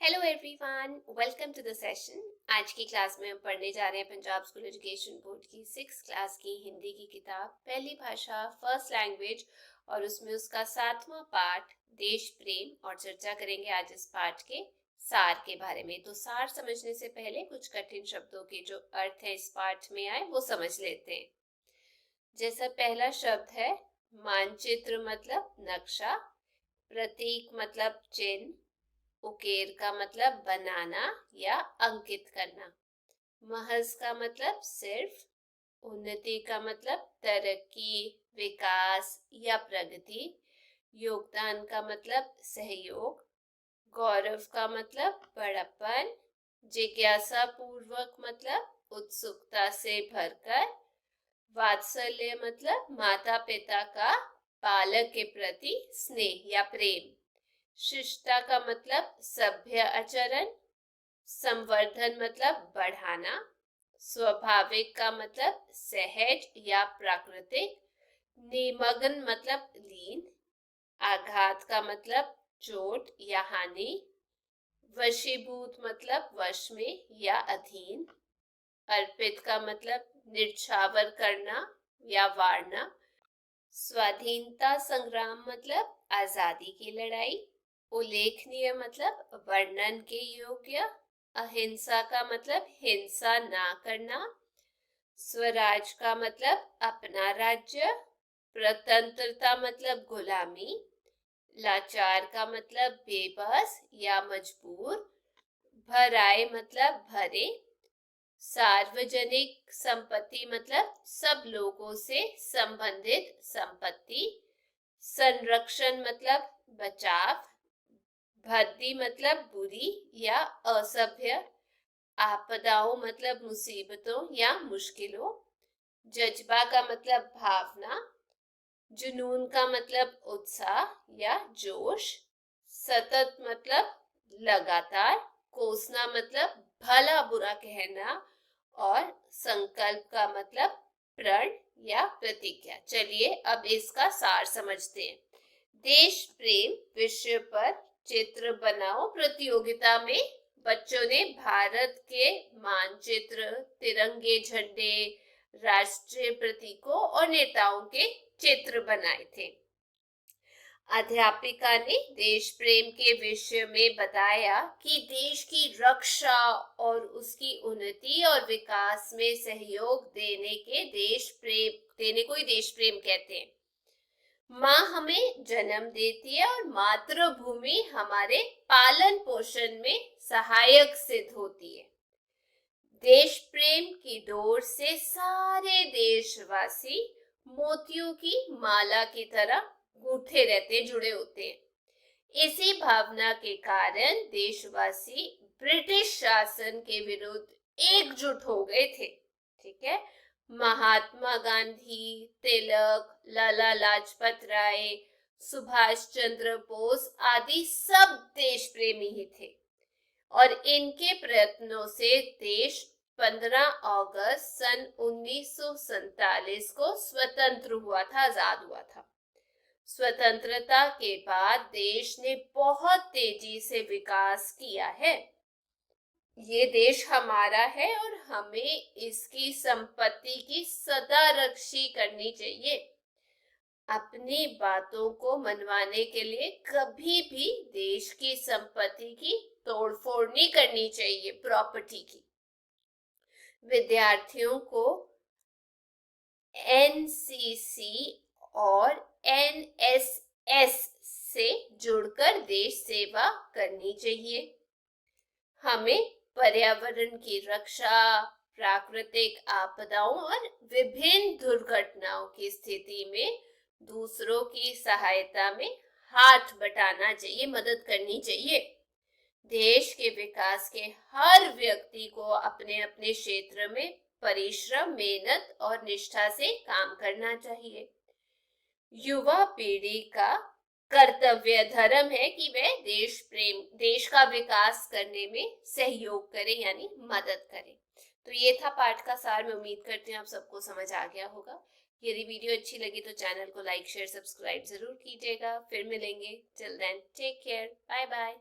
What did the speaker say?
Hello everyone, welcome to the session. आज की class में हम पढ़ने जा रहे हैं पंजाब स्कूल एजुकेशन बोर्ड की 6th क्लास की हिंदी की किताब पहली भाषा फर्स्ट लैंग्वेज, और उसमें उसका 7वां पाठ देश प्रेम। और चर्चा करेंगे आज इस पाठ के सार के बारे में। तो सार समझने से पहले कुछ कठिन शब्दों के जो अर्थ है इस पाठ में आए वो समझ लेते हैं। जैसा पहला शब्द है मानचित्र, मतलब नक्शा। प्रतीक मतलब चिन्ह। उकेर का मतलब बनाना या अंकित करना। महज का मतलब सिर्फ। उन्नति का मतलब तरक्की, विकास या प्रगति। योगदान का मतलब सहयोग। गौरव का मतलब बड़प्पन। जिज्ञासा पूर्वक मतलब उत्सुकता से भरकर। वात्सल्य मतलब माता पिता का बालक के प्रति स्नेह या प्रेम। शिष्टता का मतलब सभ्य आचरण। संवर्धन मतलब बढ़ाना। स्वाभाविक का मतलब सहज या प्राकृतिक। निमग्न मतलब लीन। आघात का मतलब चोट या हानि। वशीभूत मतलब वश में या अधीन। अर्पित का मतलब निछावर करना या वारना। स्वाधीनता संग्राम मतलब आजादी की लड़ाई। उल्लेखनीय मतलब वर्णन के योग्य। अहिंसा का मतलब हिंसा ना करना। स्वराज का मतलब अपना राज्य। प्रतंत्रता मतलब गुलामी। लाचार का मतलब बेबस या मजबूर। भराए मतलब भरे। सार्वजनिक संपत्ति मतलब सब लोगों से संबंधित संपत्ति। संरक्षण मतलब बचाव। भद्दी मतलब बुरी या असभ्य। आपदाओं मतलब मुसीबतों या मुश्किलों। जज्बा का मतलब भावना। जुनून का मतलब उत्साह या जोश। सतत मतलब लगातार। कोसना मतलब भला बुरा कहना। और संकल्प का मतलब प्रण या प्रतिज्ञा। चलिए अब इसका सार समझते हैं। देश प्रेम विषय पर चित्र बनाओ प्रतियोगिता में बच्चों ने भारत के मानचित्र, तिरंगे झंडे, राष्ट्रीय प्रतीकों और नेताओं के चित्र बनाए थे। अध्यापिका ने देश प्रेम के विषय में बताया कि देश की रक्षा और उसकी उन्नति और विकास में सहयोग देने को ही देश प्रेम कहते हैं। माँ हमें जन्म देती है और मातृभूमि हमारे पालन पोषण में सहायक सिद्ध होती है। देश प्रेम की डोर से सारे देशवासी मोतियों की माला की तरह गूंथे रहते, जुड़े होते हैं। इसी भावना के कारण देशवासी ब्रिटिश शासन के विरुद्ध एकजुट हो गए थे। ठीक है। महात्मा गांधी, तिलक, लाला लाजपत राय, सुभाष चंद्र बोस आदि सब देश प्रेमी ही थे और इनके प्रयत्नों से देश 15 अगस्त सन 1947 को स्वतंत्र हुआ था, आजाद हुआ था। स्वतंत्रता के बाद देश ने बहुत तेजी से विकास किया है। ये देश हमारा है और हमें इसकी संपत्ति की सदा रक्षा करनी चाहिए। अपनी बातों को मनवाने के लिए कभी भी देश की संपत्ति की तोड़फोड़ नहीं करनी चाहिए, प्रॉपर्टी की। विद्यार्थियों को एनसीसी और एनएसएस से जुड़कर देश सेवा करनी चाहिए। हमें पर्यावरण की रक्षा, प्राकृतिक आपदाओं और विभिन्न दुर्घटनाओं की स्थिति में दूसरों की सहायता में हाथ बटाना चाहिए, मदद करनी चाहिए। देश के विकास के हर व्यक्ति को अपने अपने क्षेत्र में परिश्रम, मेहनत और निष्ठा से काम करना चाहिए। युवा पीढ़ी का कर्तव्य धर्म है कि वह देश का विकास करने में सहयोग करे, यानी मदद करे। तो ये था पाठ का सार। मैं उम्मीद करती हूँ आप सबको समझ आ गया होगा। यदि वीडियो अच्छी लगी तो चैनल को लाइक, शेयर, सब्सक्राइब जरूर कीजिएगा। फिर मिलेंगे। Till then take care, bye bye.